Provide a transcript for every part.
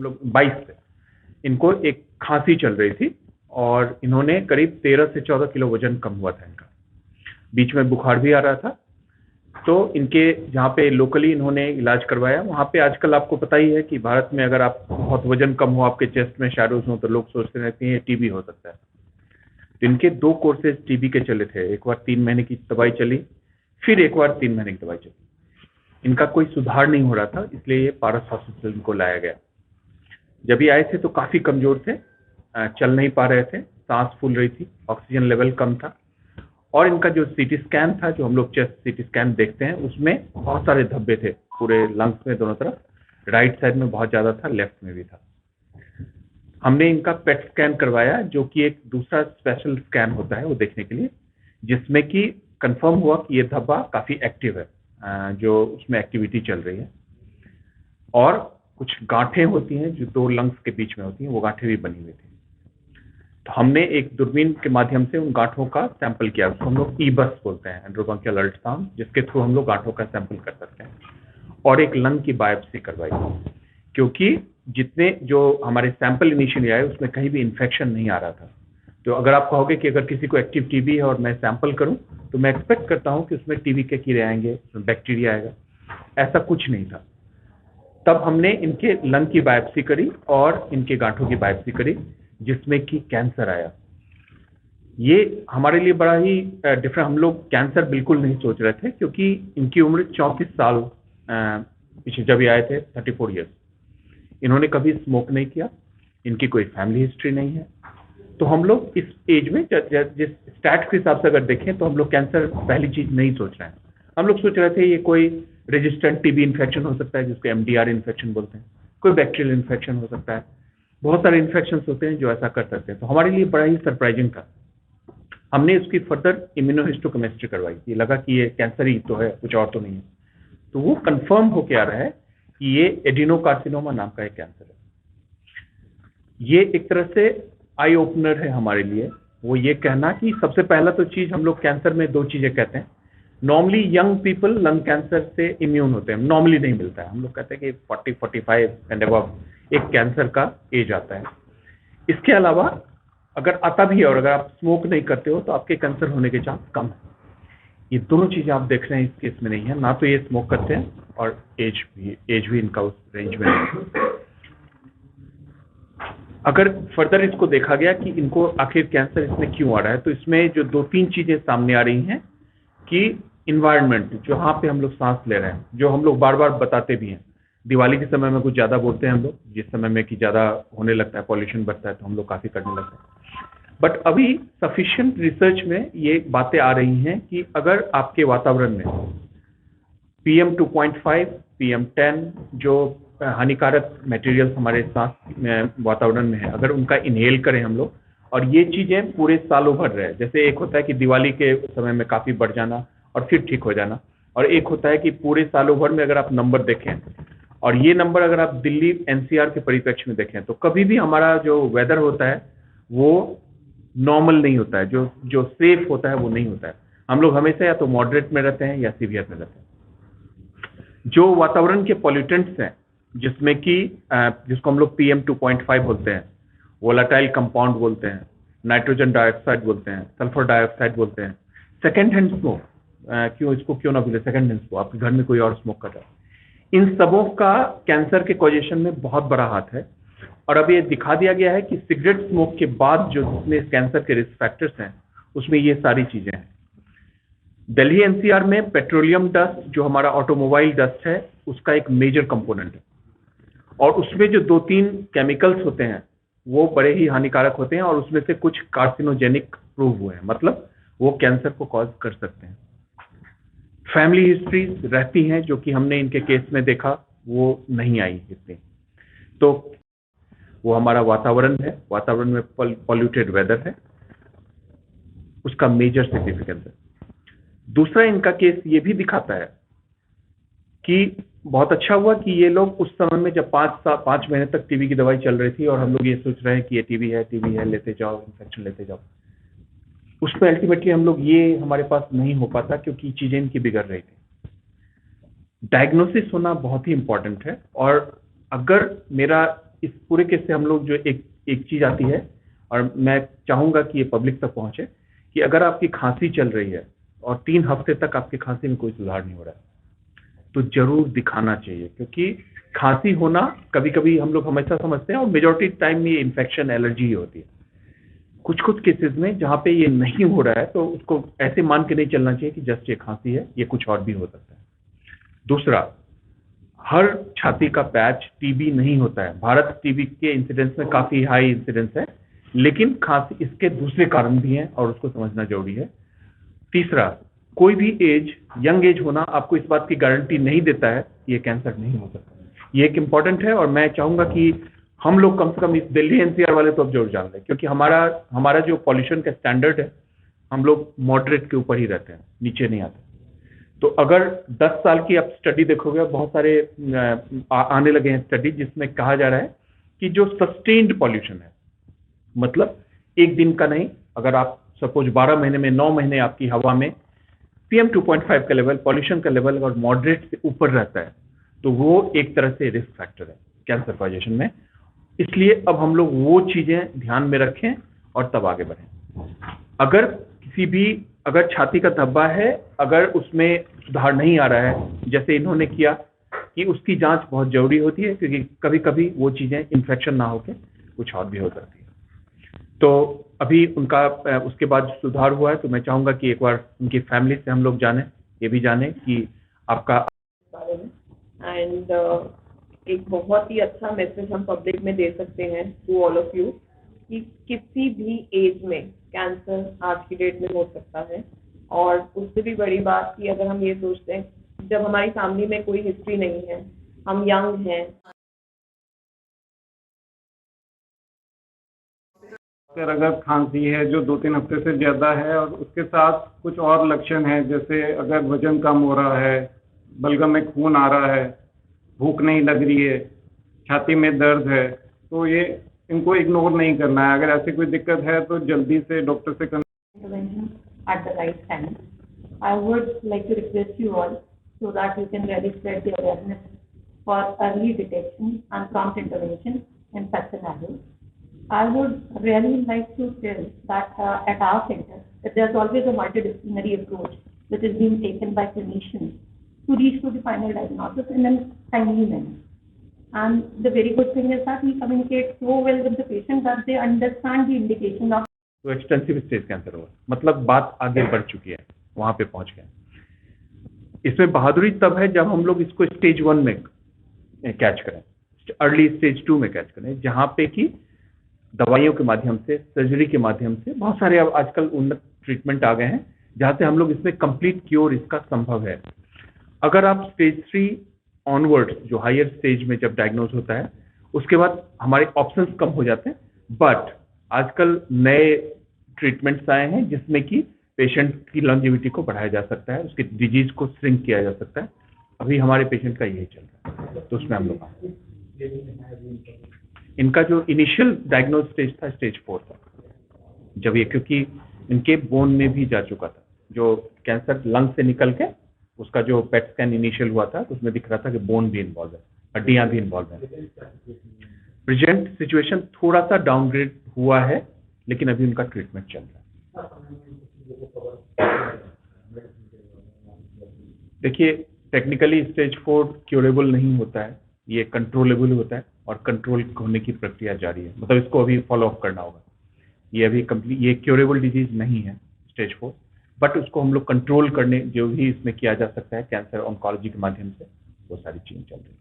हम लोग 22 से, इनको एक खांसी चल रही थी और इन्होंने करीब 13 से 14 किलो वजन कम हुआ था इनका। बीच में बुखार भी आ रहा था। तो इनके जहाँ पे लोकली इन्होंने इलाज करवाया, वहाँ पे आजकल आपको पता ही है कि भारत में अगर आप बहुत वजन कम हो, आपके चेस्ट में शैडोज हो, तो लोग सोचते रहते हैं टीबी हो सकता है। तो इनके 2 कोर्सेज टीबी के चले थे। एक बार 3 महीने की दवाई चली, फिर एक बार 3 महीने की दवाई चली। इनका कोई सुधार नहीं हो रहा था, इसलिए ये पारस हॉस्पिटल इनको लाया गया। जब ये आए थे तो काफी कमजोर थे, चल नहीं पा रहे थे, सांस फूल रही थी, ऑक्सीजन लेवल कम था, और इनका जो सीटी स्कैन था, जो हम लोग चेस्ट सीटी स्कैन देखते हैं, उसमें बहुत सारे धब्बे थे पूरे लंग्स में दोनों तरफ। राइट साइड में बहुत ज्यादा था, लेफ्ट में भी था। हमने इनका पेट स्कैन करवाया, जो कि एक दूसरा स्पेशल स्कैन होता है वो देखने के लिए, जिसमें कि कंफर्म हुआ कि ये धब्बा काफी एक्टिव है, जो उसमें एक्टिविटी चल रही है। और कुछ गांठें होती हैं जो 2 लंग्स के बीच में होती हैं, वो गांठें भी बनी हुई थी। तो हमने एक दूरबीन के माध्यम से उन गांठों का सैंपल किया, उसको हम लोग ईबस बोलते हैं, एंड्रोब्रोंकियल अल्ट्रासाउंड, जिसके थ्रू हम लोग गांठों का सैंपल कर सकते हैं। और एक लंग की बायोप्सी करवाई, क्योंकि जितने जो हमारे सैंपल इनिशियली आए उसमें कहीं भी इन्फेक्शन नहीं आ रहा था। तो अगर आप कहोगे कि अगर किसी को एक्टिव टीबी है और मैं सैंपल करूं, तो मैं एक्सपेक्ट करता हूं कि उसमें टीबी के कीड़े आएंगे, उसमें बैक्टीरिया आएगा। ऐसा कुछ नहीं था। तब हमने इनके लंग की बायोप्सी करी और इनके गांठों की बायोप्सी करी, जिसमें कि कैंसर आया। ये हमारे लिए बड़ा ही डिफरेंट, हम लोग कैंसर बिल्कुल नहीं सोच रहे थे, क्योंकि इनकी उम्र 34 साल पीछे जब ये आए थे, 34 ईयर्स। इन्होंने कभी स्मोक नहीं किया, इनकी कोई फैमिली हिस्ट्री नहीं है। तो हम लोग इस एज में जिस स्टैट्स के हिसाब से अगर देखें, तो हम लोग कैंसर पहली चीज नहीं सोच रहे हैं। हम लोग सोच रहे थे ये कोई रेजिस्टेंट टीबी इन्फेक्शन हो सकता है, जिसको एमडीआर इन्फेक्शन बोलते हैं, कोई बैक्टीरियल इन्फेक्शन हो सकता है, बहुत सारे इन्फेक्शन होते हैं जो ऐसा कर सकते हैं। तो हमारे लिए बड़ा ही सरप्राइजिंग था। हमने उसकी फर्दर इम्यूनोहिस्टोकेमिस्ट्री करवाई, ये लगा कि ये कैंसर ही तो है, कुछ और तो नहीं है। तो वो कंफर्म होके आ रहा है कि ये एडिनोकार्सिनोमा नाम का एक कैंसर है। ये एक तरह से आई ओपनर है हमारे लिए, वो ये कहना कि सबसे पहला तो चीज हम लोग कैंसर में 2 चीजें कहते हैं। Normally young people lung cancer से इम्यून होते हैं, नॉर्मली नहीं मिलता है। हम लोग कहते हैं कि 40-45 एंड अबव एक कैंसर का एज आता है। इसके अलावा अगर आता भी है और अगर आप स्मोक नहीं करते हो, तो आपके कैंसर होने के चांस कम है। ये दोनों चीजें आप देख रहे हैं इस केस में नहीं है, ना तो ये स्मोक करते हैं और एज भी इनका उस रेंज में नहीं है। अगर फर्दर इसको देखा गया कि इनको आखिर कैंसर इसमें क्यों आ रहा है, तो इसमें जो 2-3 चीजें सामने आ रही हैं कि इन्वायरमेंट, जहाँ पे हम लोग सांस ले रहे हैं, जो हम लोग बार बार बताते भी हैं, दिवाली के समय में कुछ ज्यादा बोलते हैं हम लोग, जिस समय में कि ज्यादा होने लगता है, पॉल्यूशन बढ़ता है, तो हम लोग काफी करने लगते हैं। बट अभी सफिशिएंट रिसर्च में ये बातें आ रही हैं कि अगर आपके वातावरण में PM 2.5, PM 10 जो हानिकारक मटेरियल्स हमारे सांस में वातावरण में है, अगर उनका इनहेल करें हम लोग, और ये चीजें पूरे सालों भर रहे, जैसे एक होता है कि दिवाली के समय में काफी बढ़ जाना और फिर ठीक हो जाना, और एक होता है कि पूरे सालों भर में अगर आप नंबर देखें, और ये नंबर अगर आप दिल्ली NCR के परिप्रेक्ष्य में देखें, तो कभी भी हमारा जो वेदर होता है वो नॉर्मल नहीं होता है, जो सेफ होता है वो नहीं होता है। हम लोग हमेशा या तो मॉडरेट में रहते हैं या सीवियर में रहते हैं। जो वातावरण के पॉल्यूटेंट्स हैं, जिसमें कि जिसको हम लोग PM 2.5 बोलते हैं, वोलाटाइल कंपाउंड बोलते हैं, नाइट्रोजन डाइऑक्साइड बोलते हैं, सल्फर डाइऑक्साइड बोलते हैं, सेकेंड हैंड स्मोक, क्यों ना बोले सेकेंड हैंड स्मोक, आपके घर में कोई और स्मोक कर रहा है, इन सबों का कैंसर के कॉजेशन में बहुत बड़ा हाथ है। और अब ये दिखा दिया गया है कि सिगरेट स्मोक के बाद जो जितने कैंसर के रिस्क फैक्टर्स हैं, उसमें ये सारी चीजें हैं। दिल्ली NCR में पेट्रोलियम डस्ट, जो हमारा ऑटोमोबाइल डस्ट है, उसका एक मेजर कंपोनेंट है, और उसमें जो 2-3 केमिकल्स होते हैं वो बड़े ही हानिकारक होते हैं, और उसमें से कुछ कार्सिनोजेनिक प्रूव हुए हैं, मतलब वो कैंसर को कॉज कर सकते हैं। फैमिली हिस्ट्रीज रहती हैं, जो कि हमने इनके केस में देखा वो नहीं आई इतनी। तो वो हमारा वातावरण है, वातावरण में पॉल्यूटेड वेदर है, उसका मेजर सिग्निफिकेंस है। दूसरा, इनका केस ये भी दिखाता है कि बहुत अच्छा हुआ कि ये लोग उस समय में जब 5 महीने तक टीबी की दवाई चल रही थी, और हम लोग ये सोच रहे हैं कि ये टीबी है, लेते जाओ, इन्फेक्शन लेते जाओ, उसमें अल्टीमेटली हम लोग ये हमारे पास नहीं हो पाता, क्योंकि चीजें इनकी बिगड़ रही थी। डायग्नोसिस होना बहुत ही इंपॉर्टेंट है, और अगर मेरा इस पूरे केस से हम लोग जो एक एक चीज आती है, और मैं चाहूंगा कि ये पब्लिक तक पहुंचे, कि अगर आपकी खांसी चल रही है और 3 हफ्ते तक आपकी खांसी में कोई सुधार नहीं हो रहा है, तो जरूर दिखाना चाहिए। क्योंकि खांसी होना कभी कभी हम लोग हमेशा समझते हैं, और मेजोरिटी टाइम ये इन्फेक्शन एलर्जी ही होती है। कुछ कुछ केसेस में जहाँ पे ये नहीं हो रहा है, तो उसको ऐसे मान के नहीं चलना चाहिए कि जस्ट ये खांसी है, ये कुछ और भी हो सकता है। दूसरा, हर छाती का पैच टीबी नहीं होता है। भारत टीबी के इंसिडेंस में काफी हाई इंसिडेंस है, लेकिन खांसी इसके दूसरे कारण भी हैं और उसको समझना जरूरी है। तीसरा, कोई भी एज, यंग एज होना आपको इस बात की गारंटी नहीं देता है कि ये कैंसर नहीं हो सकता। ये एक इंपॉर्टेंट है, और मैं चाहूंगा कि हम लोग कम से कम इस दिल्ली एनसीआर वाले तो अब जरूर जान लें, क्योंकि हमारा हमारा जो पॉल्यूशन का स्टैंडर्ड है, हम लोग मॉडरेट के ऊपर ही रहते हैं, नीचे नहीं आते। तो अगर 10 साल की आप स्टडी देखोगे, बहुत सारे आने लगे हैं स्टडी जिसमें कहा जा रहा है कि जो सस्टेन्ड पॉल्यूशन है, मतलब एक दिन का नहीं, अगर आप सपोज 12 महीने में 9 महीने आपकी हवा में PM 2.5 का लेवल, पॉल्यूशन का लेवल अगर मॉडरेट से ऊपर रहता है, तो वो एक तरह से रिस्क फैक्टर है कैंसर कॉजेशन में। इसलिए अब हम लोग वो चीजें ध्यान में रखें और तब आगे बढ़ें। अगर किसी भी, अगर छाती का धब्बा है, अगर उसमें सुधार नहीं आ रहा है, जैसे इन्होंने किया, कि उसकी जांच बहुत जरूरी होती है, क्योंकि कभी कभी वो चीजें इन्फेक्शन ना होके कुछ और भी हो सकती है। तो अभी उनका उसके बाद सुधार हुआ है, तो मैं चाहूंगा कि एक बार उनकी फैमिली से हम लोग जाने, ये भी जाने कि आपका बारे में। एंड एक बहुत ही अच्छा मैसेज हम पब्लिक में दे सकते हैं टू ऑल ऑफ यू, कि किसी भी एज में कैंसर आज की डेट में हो सकता है। और उससे भी बड़ी बात कि अगर हम ये सोचते हैं, जब हमारी फैमिली में कोई हिस्ट्री नहीं है, हम यंग हैं, अगर खांसी है जो 2-3 हफ्ते से ज़्यादा है और उसके साथ कुछ और लक्षण हैं, जैसे अगर वजन कम हो रहा है, बलगम में खून आ रहा है, भूख नहीं लग रही है, छाती में दर्द है, तो ये इनको इग्नोर नहीं करना है। अगर ऐसी कोई दिक्कत है तो जल्दी से डॉक्टर से intervention at the right time. I would like to request you all so that you can really spread the awareness for early detection and prompt intervention in such scenarios. I would really like to tell that at our center, that there's always a multidisciplinary approach which is being taken by clinicians to reach to the final diagnosis in a timely manner. And the very good thing is that we communicate so well with the patient that they understand the indication of तो extensive stage cancer हुआ, मतलब बात आगे बढ़ चुकी है, वहां पे पहुंच गए। इसमें बहादुरी तब है जब हम लोग इसको स्टेज 1 में कैच करें, अर्ली स्टेज 2 में कैच करें, जहां पे कि दवाइयों के माध्यम से, सर्जरी के माध्यम से, बहुत सारे अब आजकल उन्नत ट्रीटमेंट आ गए हैं जहां से हम लोग इसमें कंप्लीट क्योर इसका संभव है। अगर आप स्टेज 3 ऑनवर्ड, जो हायर स्टेज में जब डायग्नोज होता है, उसके बाद हमारे ऑप्शंस कम हो जाते हैं, बट आजकल नए ट्रीटमेंट्स आए हैं जिसमें कि पेशेंट की लॉन्जेविटी को बढ़ाया जा सकता है, उसकी डिजीज को श्रिंक किया जा सकता है। अभी हमारे पेशेंट का यही चल रहा है, तो उसमें हम लोग इनका जो इनिशियल डायग्नोज स्टेज था स्टेज 4 था, जब ये, क्योंकि इनके बोन में भी जा चुका था, जो कैंसर लंग से निकल के उसका जो पेट स्कैन इनिशियल हुआ था, तो उसमें दिख रहा था कि बोन भी इन्वॉल्व है, हड्डियां भी इन्वॉल्व है। प्रेजेंट सिचुएशन थोड़ा सा डाउनग्रेड हुआ है, लेकिन अभी उनका ट्रीटमेंट चल रहा है। देखिए, टेक्निकली स्टेज 4 क्योरेबल नहीं होता है, ये कंट्रोलेबल होता है, और कंट्रोल होने की प्रक्रिया जारी है, मतलब इसको अभी फॉलो अप करना होगा। ये अभी कंप्लीट, ये क्योरेबल डिजीज नहीं है स्टेज 4, बट उसको हम लोग कंट्रोल करने जो भी इसमें किया जा सकता है कैंसर ऑन्कोलॉजी के माध्यम से, वो सारी चीजें चल रही है।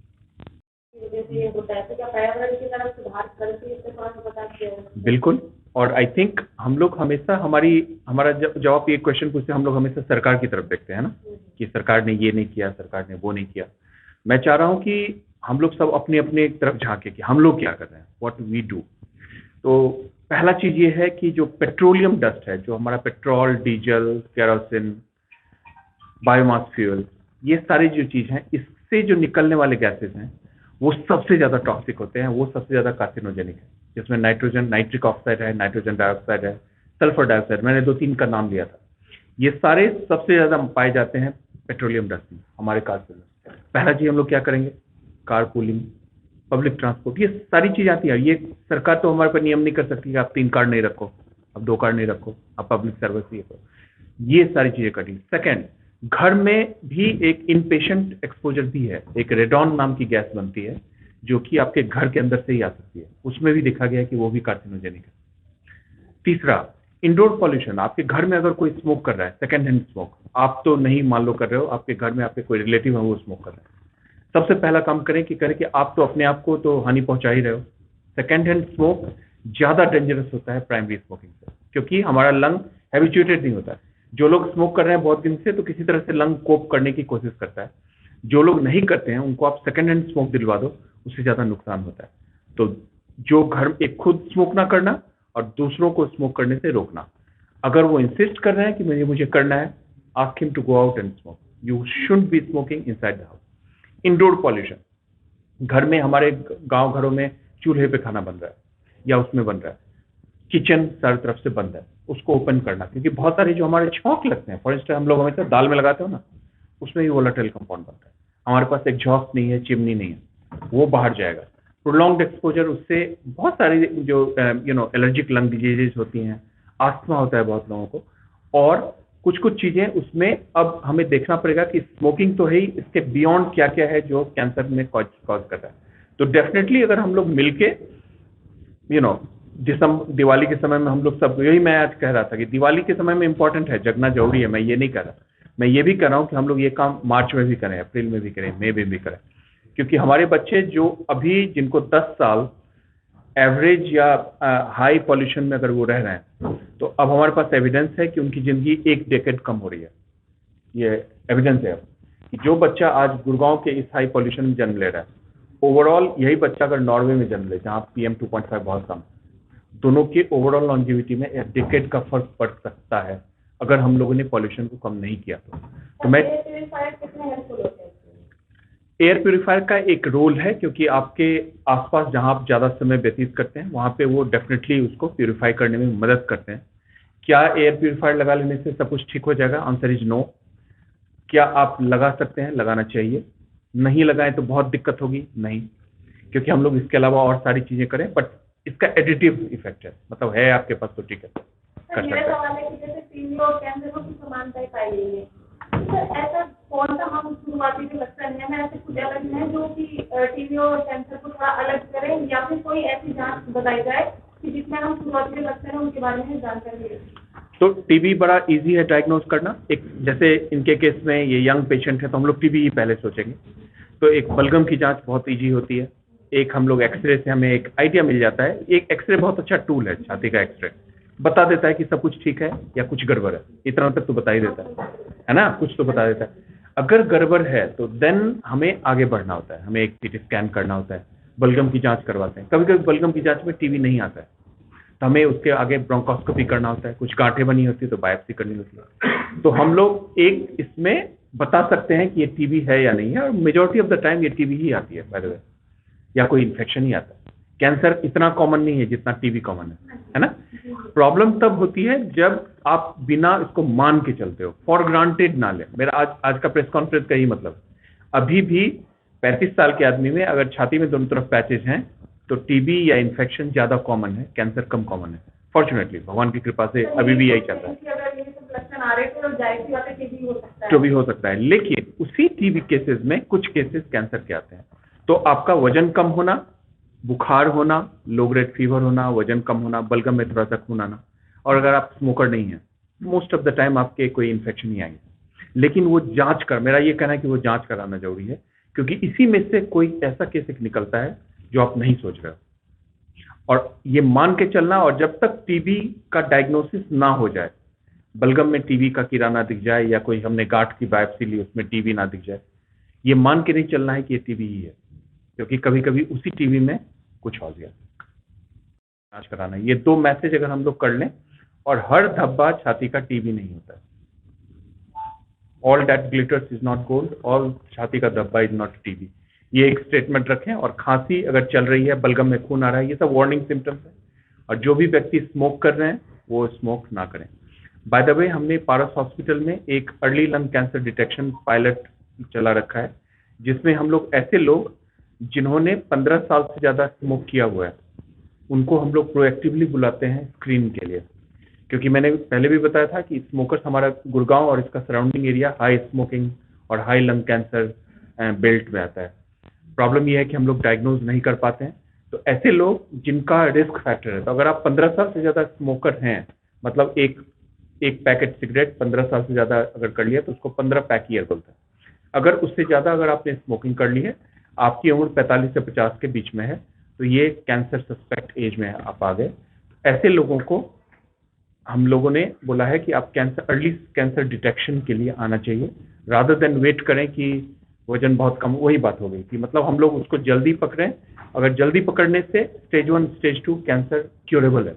बिल्कुल, और आई थिंक हम लोग हमेशा हमारा जवाब ये क्वेश्चन पूछते हैं, हम लोग हमेशा सरकार की तरफ देखते हैं ना, कि सरकार ने ये नहीं किया, सरकार ने वो नहीं किया। मैं चाह रहा हूँ कि हम लोग सब अपने अपने तरफ झांके कि हम लोग क्या कर रहे हैं, व्हाट वी डू। तो पहला चीज ये है कि जो पेट्रोलियम डस्ट है, जो हमारा petrol, diesel, kerosene, biomass fuel, ये सारी जो चीज हैं, इससे जो निकलने वाले गैसेस हैं, वो सबसे ज्यादा टॉक्सिक होते हैं, वो सबसे ज्यादा कार्सिनोजेनिक है। जिसमें नाइट्रोजन, नाइट्रिक ऑक्साइड है, नाइट्रोजन डाइऑक्साइड है, सल्फर डाइऑक्साइड, मैंने 2-3 का नाम लिया था। ये सारे सबसे ज्यादा पाए जाते हैं पेट्रोलियम डस्ट में, हमारे कार से। पहला चीज हम लोग क्या करेंगे, कार कूलिंग, पब्लिक ट्रांसपोर्ट, ये सारी चीज आती है। ये सरकार तो हमारे पर नियम नहीं कर सकती कि आप 3 कार्ड नहीं रखो, आप 2 कार्ड नहीं रखो, आप पब्लिक सर्विस ये करो, ये सारी चीजें करी। सेकंड, घर में भी एक इनपेशेंट एक्सपोजर भी है, एक रेडॉन नाम की गैस बनती है जो कि आपके घर के अंदर से ही आ सकती है, उसमें भी देखा गया है कि वो भी कार्सिनोजेनिक है। तीसरा, इंडोर पॉल्यूशन, आपके घर में अगर कोई स्मोक कर रहा है, सेकंड हैंड स्मोक, आप तो नहीं मान लो कर रहे हो, आपके घर में आपके कोई रिलेटिव है वो स्मोक कर रहा है, सबसे पहला काम करें कि आप तो अपने आप को तो हानि पहुंचा ही रहे हो। सेकंड हैंड स्मोक ज्यादा डेंजरस होता है प्राइमरी स्मोकिंग से, क्योंकि हमारा लंग हैबिचुएटेड नहीं होता है। जो लोग स्मोक कर रहे हैं बहुत दिन से, तो किसी तरह से लंग कोप करने की कोशिश करता है। जो लोग नहीं करते हैं उनको आप सेकंड हैंड स्मोक दिलवा दो, उससे ज्यादा नुकसान होता है। तो जो घर एक खुद स्मोक ना करना और दूसरों को स्मोक करने से रोकना। अगर वो इंसिस्ट कर रहे हैं कि मुझे करना है, ask him to go out and smoke. You should be smoking inside the house. Indoor pollution, घर में हमारे गांव घरों में चूल्हे पे खाना बन रहा है या उसमें बन रहा है, किचन चारों तरफ से बंद है, उसको ओपन करना, क्योंकि बहुत सारे जो हमारे झोंक लगते हैं, फॉर इंस्टेंस हम लोग हमेशा दाल में लगाते हो ना, उसमें भी वोलेटाइल कंपाउंड बनता है। हमारे पास एक झोंक नहीं है, चिमनी नहीं है, वो बाहर जाएगा। प्रोलॉन्ग्ड एक्सपोजर, उससे बहुत सारी जो एलर्जिक लंग डिजीजेज होती हैं, आस्थमा होता है बहुत लोगों को, और कुछ चीजें उसमें अब हमें देखना पड़ेगा कि स्मोकिंग तो है ही, इसके बियॉन्ड क्या क्या है जो कैंसर में कॉज कर रहा है। तो डेफिनेटली अगर हम लोग मिलके दिवाली के समय में हम लोग सब, यही मैं आज कह रहा था कि दिवाली के समय में इंपॉर्टेंट है, जगना जरूरी है, मैं ये नहीं कह रहा, मैं ये भी कह रहा हूँ कि हम लोग ये काम मार्च में भी करें, अप्रैल में भी करें, मई में भी करें, क्योंकि हमारे बच्चे जो अभी जिनको 10 साल एवरेज या हाई पॉल्यूशन में अगर वो रह रहे हैं, तो अब हमारे पास एविडेंस है कि उनकी जिंदगी 1 डेकेड कम हो रही है। ये एविडेंस है कि जो बच्चा आज गुड़गांव के इस हाई पॉल्यूशन में जन्म ले रहा है, ओवरऑल यही बच्चा अगर नॉर्वे में जन्म ले, जहाँ PM 2.5 बहुत कम, दोनों के ओवरऑल लॉन्जिविटी में 1 डेकेड का फर्क पड़ सकता है अगर हम लोगों ने पॉल्यूशन को कम नहीं किया तो मैं एयर प्यूरिफायर का एक रोल है, क्योंकि आपके आसपास जहां आप ज्यादा समय व्यतीत करते हैं वहां पे वो डेफिनेटली उसको प्यूरिफाई करने में मदद करते हैं। क्या एयर प्यूरिफायर लगा लेने से सब कुछ ठीक हो जाएगा? Answer is no. क्या आप लगा सकते हैं? लगाना चाहिए। नहीं लगाएं तो बहुत दिक्कत होगी? नहीं, क्योंकि हम लोग इसके अलावा और सारी चीजें करें, बट इसका एडिटिव इफेक्ट है, मतलब है आपके पास तो ठीक है, कर सकते हैं। सवाल है कि जैसे टीवी और कैंसर को समानता पाई गई है, तो ऐसा कौन सा हम शुरुआती जो लक्षण है, ऐसे कुछ अलग है जो कि टीबी और कैंसर को थोड़ा अलग करें, या फिर कोई ऐसी जांच बताई जाए कि जिसमें हम शुरुआती जो लक्षण है उनके बारे में जानकारी ले? तो टीबी बड़ा इजी है डायग्नोज करना। एक जैसे इनके केस में ये यंग पेशेंट है तो हम लोग टीबी ही पहले सोचेंगे। तो एक बलगम की जांच बहुत इजी होती है। एक हम लोग एक्सरे से हमें एक आइडिया मिल जाता है। एक एक्सरे बहुत अच्छा टूल है, छाती का एक्सरे बता देता है कि सब कुछ ठीक है या कुछ गड़बड़ है, इतना तक तो बता ही देता है ना, कुछ तो बता देता है। अगर गड़बड़ है तो देन हमें आगे बढ़ना होता है, हमें एक सीटी स्कैन करना होता है, बलगम की जांच करवाते हैं। कभी कभी बलगम की जांच में टीबी नहीं आता है तो हमें उसके आगे ब्रोंकोस्कोपी करना होता है, कुछ गांठें बनी होती है तो बायोप्सी करनी होती है। तो हम लोग एक इसमें बता सकते हैं कि ये टीबी है या नहीं है, और मेजॉरिटी ऑफ द टाइम ये टीबी ही आती है बाय द वे, या कोई इन्फेक्शन ही आता है। कैंसर इतना कॉमन नहीं है जितना टीबी कॉमन है ना। प्रॉब्लम तब होती है जब आप बिना इसको मान के चलते हो, फॉर ग्रांटेड ना ले। मेरा आज का प्रेस कॉन्फ्रेंस का ही मतलब, अभी भी 35 साल के आदमी में अगर छाती में दोनों तरफ पैचेज हैं तो टीबी या इन्फेक्शन ज्यादा कॉमन है, कैंसर कम कॉमन है। फॉर्चुनेटली भगवान की कृपा से अभी भी यही चल रहा है, जो भी हो सकता है। लेकिन उसी टीबी केसेस में कुछ केसेस कैंसर के आते हैं। तो आपका वजन कम होना, बुखार होना, लो ग्रेड फीवर होना, वजन कम होना, बलगम में थोड़ा सा खून आना, और अगर आप स्मोकर नहीं है, मोस्ट ऑफ द टाइम आपके कोई इन्फेक्शन नहीं आएगी। लेकिन वो जांच कर, मेरा ये कहना है कि वो जांच कराना जरूरी है, क्योंकि इसी में से कोई ऐसा केस निकलता है जो आप नहीं सोच रहे हो। और ये मान के चलना, और जब तक टीबी का डायग्नोसिस ना हो जाए, बलगम में टीबी का कीड़ा ना दिख जाए, या कोई हमने गांठ की बायोप्सी ली उसमें टीबी ना दिख जाए, ये मान के नहीं चलना है कि ये टीबी ही है, क्योंकि कभी कभी उसी टीबी में कुछ हो गया। जांच कराना, ये 2 मैसेज अगर हम लोग कर लें, और हर धब्बा छाती का टीबी नहीं होता है। All that glitters is not gold, all छाती का धब्बा इज नॉट टीबी। ये एक स्टेटमेंट रखें। और खांसी अगर चल रही है, बलगम में खून आ रहा है, ये सब वार्निंग सिम्टम्स है। और जो भी व्यक्ति स्मोक कर रहे हैं वो स्मोक ना करें। बाय द वे, हमने पारस हॉस्पिटल में एक early lung cancer detection pilot चला रखा है, जिसमें हम लोग ऐसे लोग जिन्होंने 15 साल से ज़्यादा स्मोक किया हुआ है उनको हम लोग प्रोएक्टिवली बुलाते हैं स्क्रीन के लिए, क्योंकि मैंने पहले भी बताया था कि स्मोकर्स हमारा गुड़गांव और इसका सराउंडिंग एरिया हाई स्मोकिंग और हाई लंग कैंसर बेल्ट में आता है। प्रॉब्लम यह है कि हम लोग डायग्नोज नहीं कर पाते हैं। तो ऐसे लोग जिनका रिस्क फैक्टर है, तो अगर आप 15 साल से ज़्यादा स्मोकर हैं, मतलब एक पैकेट सिगरेट 15 साल से ज़्यादा अगर कर लिया तो उसको 15 पैक ईयर बोलते हैं। अगर उससे ज़्यादा अगर आपने स्मोकिंग कर ली है, आपकी उम्र 45 से 50 के बीच में है, तो ये कैंसर सस्पेक्ट एज में आप आ गए। ऐसे लोगों को हम लोगों ने बोला है कि आप अर्ली कैंसर डिटेक्शन के लिए आना चाहिए, रादर देन वेट करें कि वजन बहुत कम। वही बात हो गई थी, मतलब हम लोग उसको जल्दी पकड़ें। अगर जल्दी पकड़ने से स्टेज 1 स्टेज 2 कैंसर क्यूरेबल है,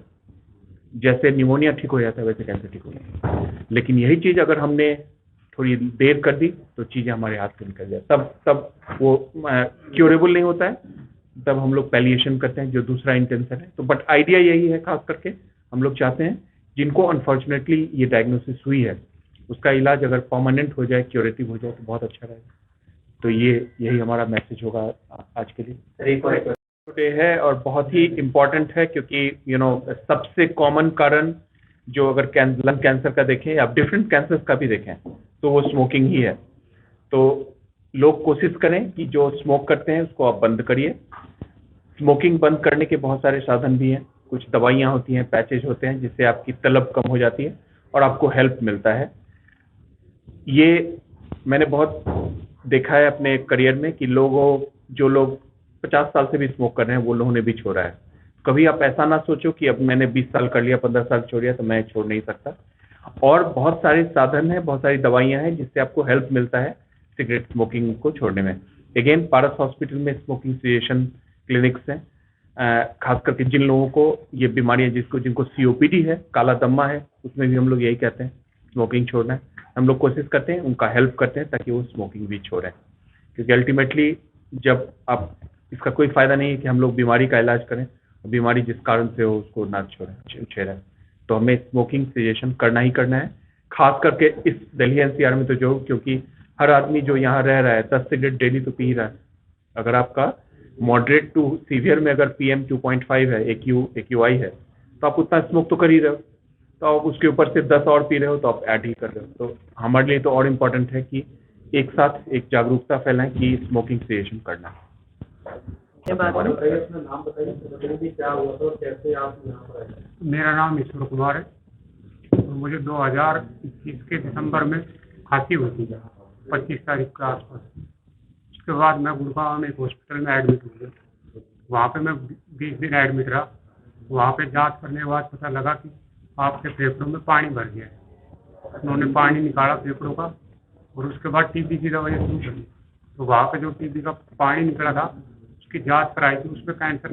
जैसे निमोनिया ठीक हो जाता है वैसे कैंसर ठीक हो जाता है। लेकिन यही चीज़ अगर हमने थोड़ी देर कर दी तो चीज़ें हमारे हाथ से निकल जाए, तब वो क्यूरेबल नहीं होता है, तब हम लोग पैलिएशन करते हैं, जो दूसरा इंटेंशन है। तो बट आइडिया यही है, खास करके हम लोग चाहते हैं जिनको अनफॉर्चुनेटली ये डायग्नोसिस हुई है उसका इलाज अगर परमानेंट हो जाए, क्यूरेटिव हो जाए तो बहुत अच्छा रहेगा। तो यही हमारा मैसेज होगा आज के लिए। छोटे है और बहुत ही इम्पोर्टेंट है, क्योंकि सबसे कॉमन कारण जो अगर लंग कैंसर का देखें या डिफरेंट कैंसर्स का भी देखें तो वो स्मोकिंग ही है। तो लोग कोशिश करें कि जो स्मोक करते हैं उसको आप बंद करिए। स्मोकिंग बंद करने के बहुत सारे साधन भी हैं, कुछ दवाइयाँ होती हैं, पैचेज होते हैं, जिससे आपकी तलब कम हो जाती है और आपको हेल्प मिलता है। ये मैंने बहुत देखा है अपने करियर में कि जो लोग 50 साल से भी स्मोक कर रहे हैं वो लोगों ने भी छोड़ा है। कभी आप ऐसा ना सोचो कि अब मैंने 20 साल कर लिया, 15 साल छोड़ दिया तो मैं छोड़ नहीं सकता। और बहुत सारे साधन हैं, बहुत सारी दवाइयाँ हैं जिससे आपको हेल्प मिलता है सिगरेट स्मोकिंग को छोड़ने में। अगेन पारस हॉस्पिटल में स्मोकिंग सेसेशन क्लिनिक्स हैं, खास करके जिन लोगों को ये बीमारियां, जिनको COPD है, काला दम्मा है, उसमें भी हम लोग यही कहते हैं स्मोकिंग छोड़ना है। हम लोग कोशिश करते हैं, उनका हेल्प करते हैं ताकि वो स्मोकिंग भी छोड़ें, क्योंकि अल्टीमेटली जब आप इसका कोई फायदा नहीं है कि हम लोग बीमारी का इलाज करें, बीमारी जिस कारण से हो उसको ना छेड़ें। तो हमें स्मोकिंग सेसेशन करना ही करना है, खास करके इस दिल्ली NCR में तो जो, क्योंकि हर आदमी जो यहाँ रह रहा है 10 सिगरेट डेली तो पी रहा है। अगर आपका मॉडरेट टू सीवियर में अगर PM 2.5 है, AQI है, तो आप उतना स्मोक तो कर ही रहे हो, तो आप उसके ऊपर से 10 और पी रहे हो तो आप ऐड ही कर रहे हो। तो हमारे लिए तो और इम्पोर्टेंट है कि एक साथ एक जागरूकता फैलाएं कि स्मोकिंग सेसेशन करना है। मेरा नाम ईश्वर कुमार है और मुझे 2021 के दिसंबर में खांसी हुई थी 25 तारीख के आसपास। उसके बाद मैं गुड़गांव में एक हॉस्पिटल में एडमिट हो गया। वहाँ पे मैं 20 दिन एडमिट रहा। वहाँ पे जांच करने के बाद पता लगा कि आपके फेफड़ों में पानी भर गया है। उन्होंने पानी निकाला फेफड़ों का और उसके बाद TB की दवाई शुरू कर दी। तो वहाँ पे जो TB का पानी निकला था उसकी जांच कराई थी, उसमें कैंसर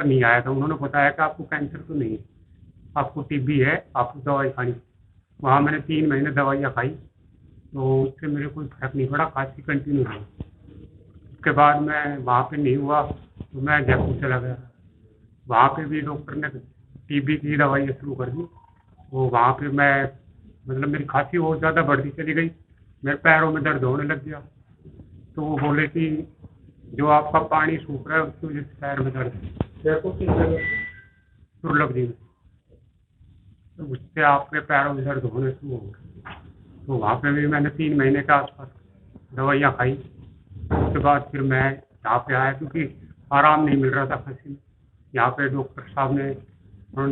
नहीं आया था। उन्होंने बताया कि आपको कैंसर तो नहीं है, आपको TB है, आपको दवाई खानी। वहाँ मैंने 3 महीने दवाइयाँ खाई तो उससे मेरे कोई फर्क नहीं पड़ा, खांसी कंटिन्यू हुई। उसके बाद मैं वहाँ पे नहीं हुआ तो मैं जयपुर चला गया। वहाँ पे भी डॉक्टर ने TB की दवाई शुरू कर दी। तो वहाँ पे मैं मेरी खांसी और ज़्यादा बढ़ती चली गई, मेरे पैरों में दर्द होने लग गया। तो वो बोले कि जो आपका पानी सूख रहा है उसकी वजह से पैर में दर्द है। दुर्लभ जी में, तो उससे आपके पैरों में दर्द होने शुरू हो गए। तो वहाँ पे भी मैंने 3 महीने के आसपास दवाइयाँ खाई। उसके बाद फिर मैं यहाँ पे आया क्योंकि आराम नहीं मिल रहा था खांसी में। यहाँ पे डॉक्टर साहब ने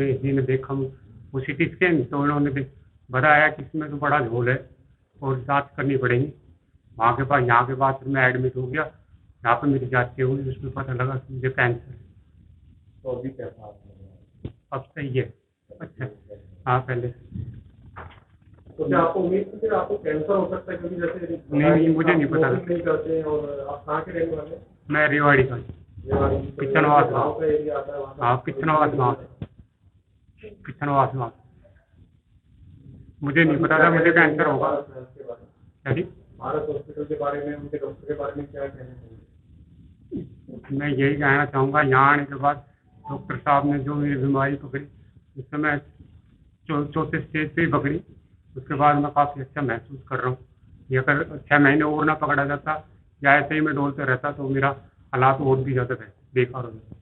इसी ने देखा वो CT स्कैन, तो उन्होंने बताया कि इसमें तो बड़ा झोल है और जांच करनी पड़ेगी। वहाँ के बाद यहाँ के बाद फिर मैं एडमिट हो गया। यहाँ पे मेरी जांच हुई, उसमें पता लगा कि मुझे कैंसर है। तो अभी कैसा अब सही है, अच्छा हाँ पहले। तो क्या आपको उम्मीद थी कि आपको कैंसर हो सकता है? क्योंकि जैसे नहीं मुझे नहीं पता। नहीं करते हैं। और आप कहाँ के रहने वाले हैं? मैं रेवाड़ी का, पिछनवास गाँव का एरिया आता है। हाँ पिछनवास गाँव। मुझे नहीं पता था मुझे कैंसर होगा। भारत हॉस्पिटल के बारे में, उनके डॉक्टर के बारे में क्या कहना चाहिए? मैं यही कहना चाहूँगा, यहाँ आने के बाद डॉक्टर साहब ने जो मेरी बीमारी पकड़ी उस समय 4थे स्टेज पे ही पकड़ी। उसके बाद मैं काफ़ी अच्छा महसूस कर रहा हूँ। ये अगर 6 महीने और ना पकड़ा जाता या ऐसे ही मैं डोलते रहता तो मेरा हालात और भी ज़्यादा बेकार हो जाता।